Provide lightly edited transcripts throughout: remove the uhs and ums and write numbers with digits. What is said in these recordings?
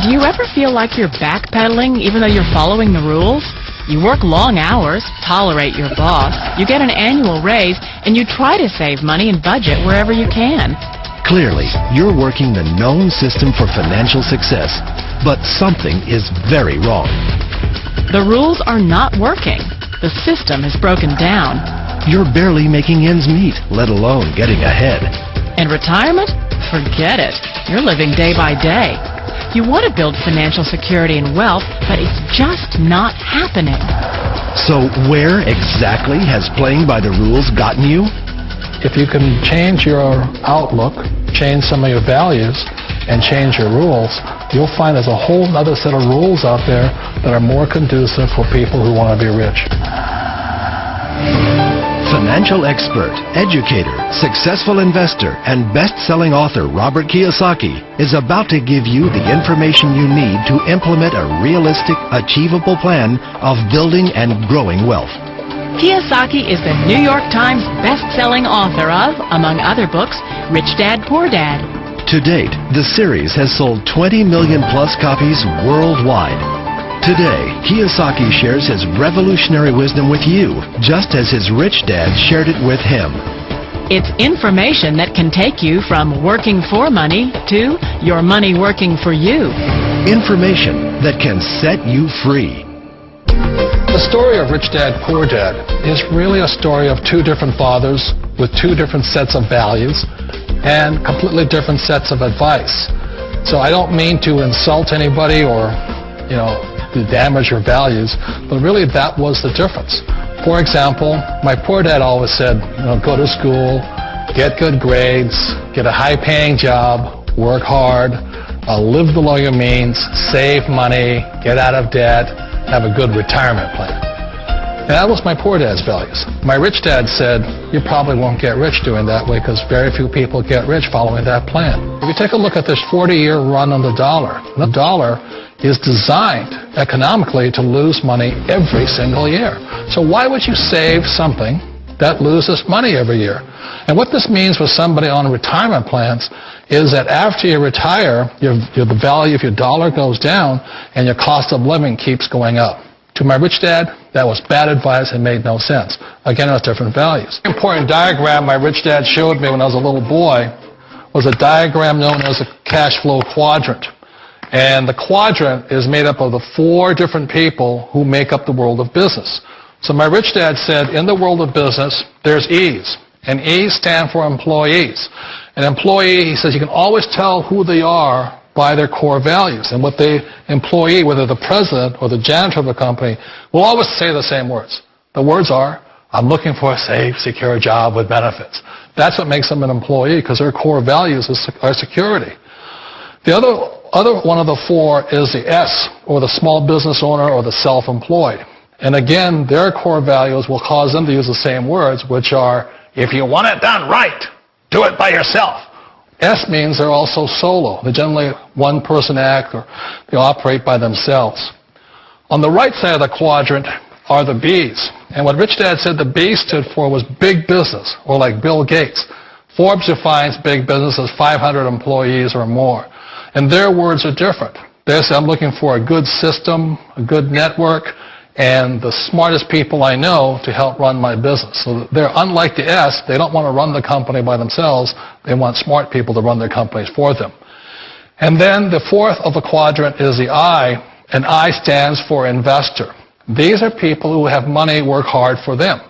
Do you ever feel like you're backpedaling even though you're following the rules? You work long hours, tolerate your boss, you get an annual raise, and you try to save money and budget wherever you can. Clearly, you're working the known system for financial success, but something is very wrong. The rules are not working. The system is broken down. You're barely making ends meet, let alone getting ahead. And retirement? Forget it. You're living day by day. You want to build financial security and wealth, but it's just not happening. So where exactly has playing by the rules gotten you? If you can change your outlook, change some of your values, and change your rules, you'll find there's a whole other set of rules out there that are more conducive for people who want to be rich. Financial expert, educator, successful investor, and best-selling author Robert Kiyosaki is about to give you the information you need to implement a realistic, achievable plan of building and growing wealth. Kiyosaki is the New York Times best-selling author of, among other books, Rich Dad, Poor Dad. To date, the series has sold 20 million plus copies worldwide. Today, Kiyosaki shares his revolutionary wisdom with you, just as his rich dad shared it with him. It's information that can take you from working for money to your money working for you. Information that can set you free. The story of Rich Dad, Poor Dad is really a story of two different fathers with two different sets of values and completely different sets of advice. So I don't mean to insult anybody or, to damage your values, but really that was the difference. For example, my poor dad always said, go to school, get good grades, get a high-paying job, work hard, live below your means, save money, get out of debt, have a good retirement plan. And that was my poor dad's values. My rich dad said, you probably won't get rich doing that way because very few people get rich following that plan. If you take a look at this 40-year run on the dollar is designed economically to lose money every single year. So why would you save something that loses money every year? And what this means for somebody on retirement plans is that after you retire, the value of your dollar goes down and your cost of living keeps going up. To my rich dad, that was bad advice and made no sense. Again, it was different values. An important diagram my rich dad showed me when I was a little boy was a diagram known as a cash flow quadrant. And the quadrant is made up of the four different people who make up the world of business. So my rich dad said, in the world of business, there's E's. And E's stand for employees. An employee, he says, you can always tell who they are by their core values. And what the employee, whether the president or the janitor of the company, will always say the same words. The words are, I'm looking for a safe, secure job with benefits. That's what makes them an employee, because their core values are security. The other one of the four is the S, or the small business owner or the self-employed. And again, their core values will cause them to use the same words, which are, if you want it done right, do it by yourself. S means they're also solo. They're generally one-person act, or they operate by themselves. On the right side of the quadrant are the B's. And what Rich Dad said the B stood for was big business, or like Bill Gates. Forbes defines big business as 500 employees or more. And their words are different. They say, I'm looking for a good system, a good network, and the smartest people I know to help run my business. So they're unlike the S. They don't want to run the company by themselves. They want smart people to run their companies for them. And then the fourth of the quadrant is the I, and I stands for investor. These are people who have money work hard for them.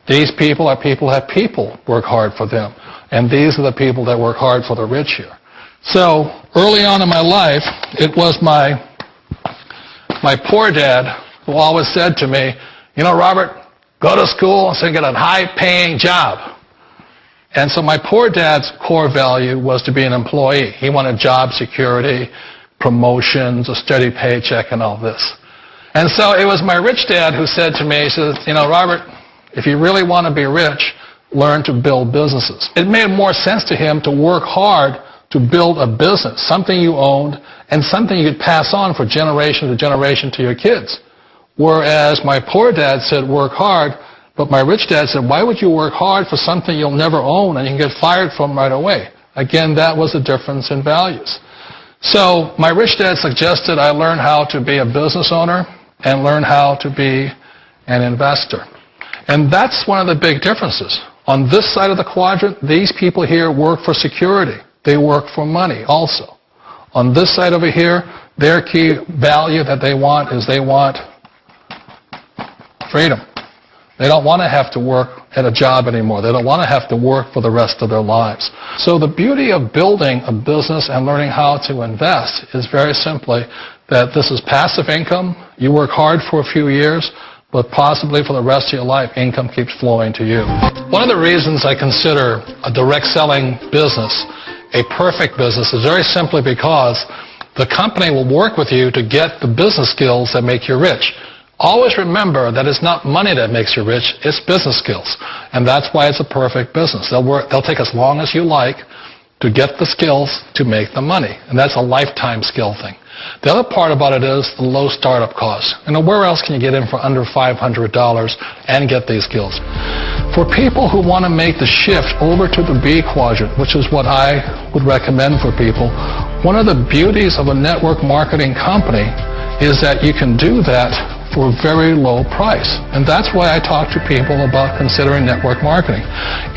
These people are people who have people work hard for them. And these are the people that work hard for the rich here. So early on in my life, it was my poor dad who always said to me, Robert, go to school and get a high-paying job. And so my poor dad's core value was to be an employee. He wanted job security, promotions, a steady paycheck, and all this. And so it was my rich dad who said to me, he says, Robert, if you really want to be rich, learn to build businesses. It made more sense to him to work hard to build a business, something you owned, and something you could pass on for generation to generation to your kids. Whereas my poor dad said, work hard, but my rich dad said, why would you work hard for something you'll never own and you can get fired from right away? Again, that was the difference in values. So my rich dad suggested I learn how to be a business owner and learn how to be an investor. And that's one of the big differences. On this side of the quadrant, these people here work for security. They work for money also. On this side over here, their key value that they want is they want freedom. They don't want to have to work at a job anymore. They don't want to have to work for the rest of their lives. So the beauty of building a business and learning how to invest is very simply that this is passive income. You work hard for a few years, but possibly for the rest of your life, income keeps flowing to you. One of the reasons I consider a direct selling business a perfect business is very simply because the company will work with you to get the business skills that make you rich. Always remember that it's not money that makes you rich, it's business skills. And that's why it's a perfect business. They'll take as long as you like to get the skills to make the money. And that's a lifetime skill thing. The other part about it is the low startup cost. Where else can you get in for under $500 and get these skills? For people who want to make the shift over to the B quadrant, which is what I would recommend for people, one of the beauties of a network marketing company is that you can do that for a very low price. And that's why I talk to people about considering network marketing.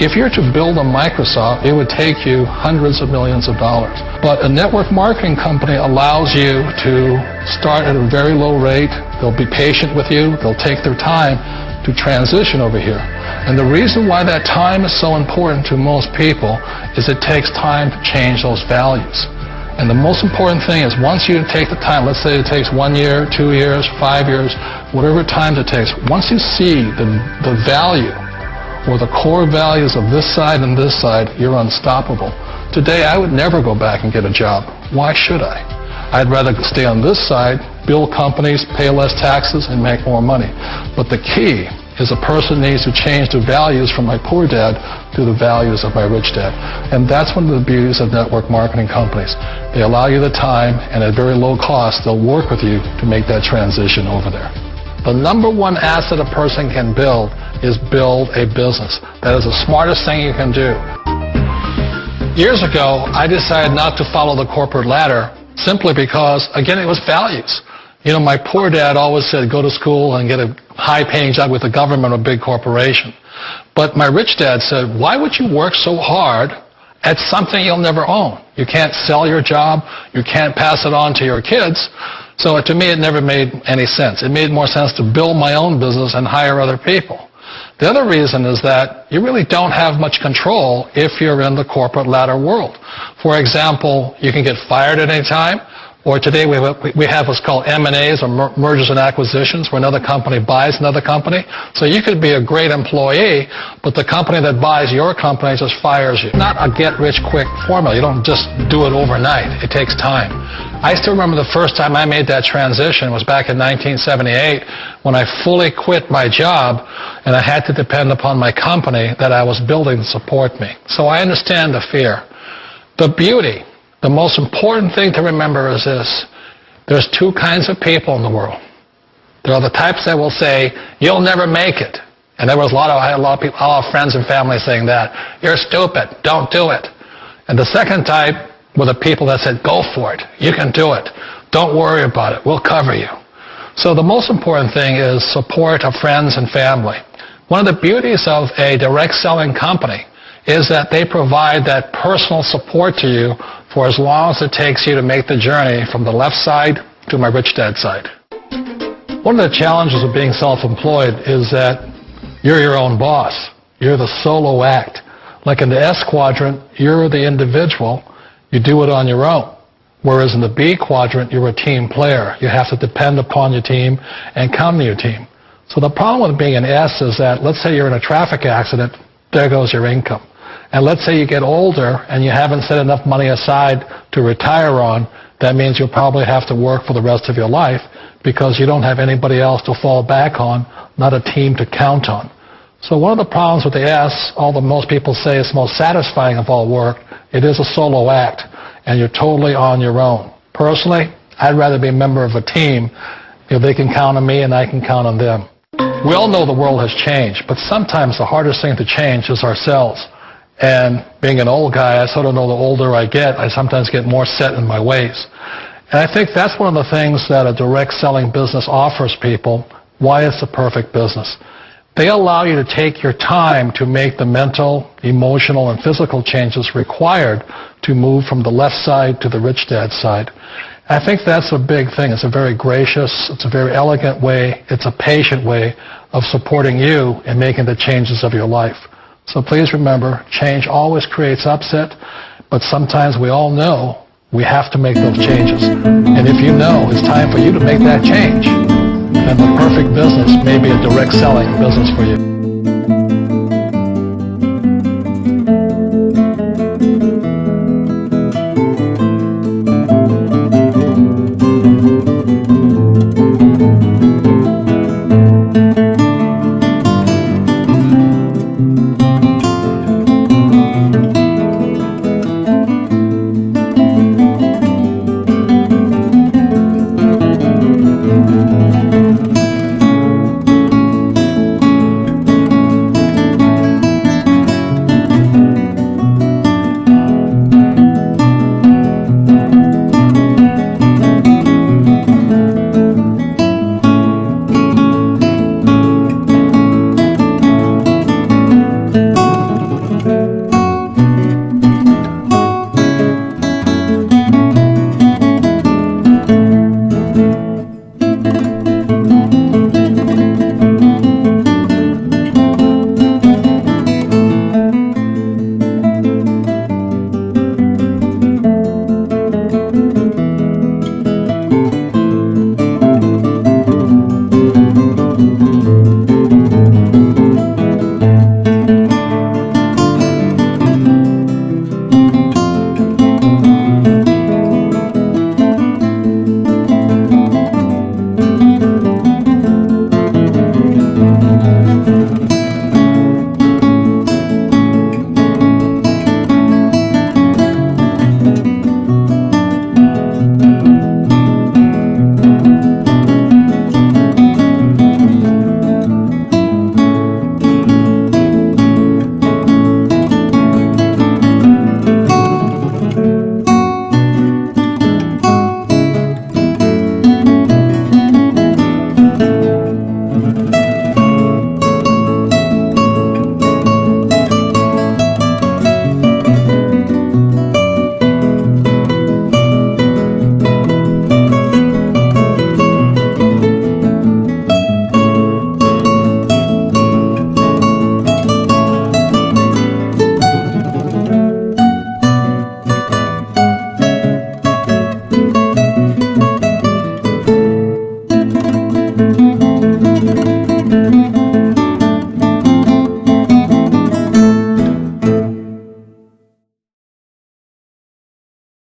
If you're to build a Microsoft, it would take you hundreds of millions of dollars. But a network marketing company allows you to start at a very low rate. They'll be patient with you. They'll take their time to transition over here. And the reason why that time is so important to most people is it takes time to change those values. And the most important thing is once you take the time, let's say it takes 1 year, 2 years, 5 years, whatever time it takes, once you see the value or the core values of this side and this side, you're unstoppable. Today, I would never go back and get a job. Why should I? I'd rather stay on this side, build companies, pay less taxes, and make more money. But the key is a person needs to change the values from my poor dad to the values of my rich dad. And that's one of the beauties of network marketing companies. They allow you the time, and at very low cost, they'll work with you to make that transition over there. The number one asset a person can build is build a business. That is the smartest thing you can do. Years ago, I decided not to follow the corporate ladder simply because, again, it was values. My poor dad always said, go to school and get a high-paying job with the government or big corporation. But my rich dad said, why would you work so hard at something you'll never own? You can't sell your job. You can't pass it on to your kids. So to me, it never made any sense. It made more sense to build my own business and hire other people. The other reason is that you really don't have much control if you're in the corporate ladder world. For example, you can get fired at any time. Or today we have what's called M&As, or mergers and acquisitions, where another company buys another company. So you could be a great employee, but the company that buys your company just fires you. Not a get-rich-quick formula. You don't just do it overnight. It takes time. I still remember the first time I made that transition was back in 1978 when I fully quit my job and I had to depend upon my company that I was building to support me. So I understand the fear. The beauty. The most important thing to remember is this. There's two kinds of people in the world. There are the types that will say, you'll never make it. And there was a lot of people, a lot of friends and family saying that. You're stupid. Don't do it. And the second type were the people that said, go for it. You can do it. Don't worry about it. We'll cover you. So the most important thing is support of friends and family. One of the beauties of a direct selling company is that they provide that personal support to you for as long as it takes you to make the journey from the left side to my rich dad side. One of the challenges of being self-employed is that you're your own boss. You're the solo act. Like in the S quadrant, you're the individual. You do it on your own. Whereas in the B quadrant, you're a team player. You have to depend upon your team and come to your team. So the problem with being an S is that, let's say you're in a traffic accident, there goes your income. And let's say you get older and you haven't set enough money aside to retire on, that means you'll probably have to work for the rest of your life because you don't have anybody else to fall back on, not a team to count on. So one of the problems with the S, although most people say it's the most satisfying of all work, it is a solo act, and you're totally on your own. Personally, I'd rather be a member of a team if they can count on me and I can count on them. We all know the world has changed, but sometimes the hardest thing to change is ourselves. And being an old guy, I sort of know the older I get, I sometimes get more set in my ways. And I think that's one of the things that a direct selling business offers people, why it's the perfect business. They allow you to take your time to make the mental, emotional, and physical changes required to move from the left side to the rich dad side. I think that's a big thing. It's a very gracious, it's a very elegant way, it's a patient way of supporting you in making the changes of your life. So please remember, change always creates upset, but sometimes we all know we have to make those changes. And if you know it's time for you to make that change, then the perfect business may be a direct selling business for you.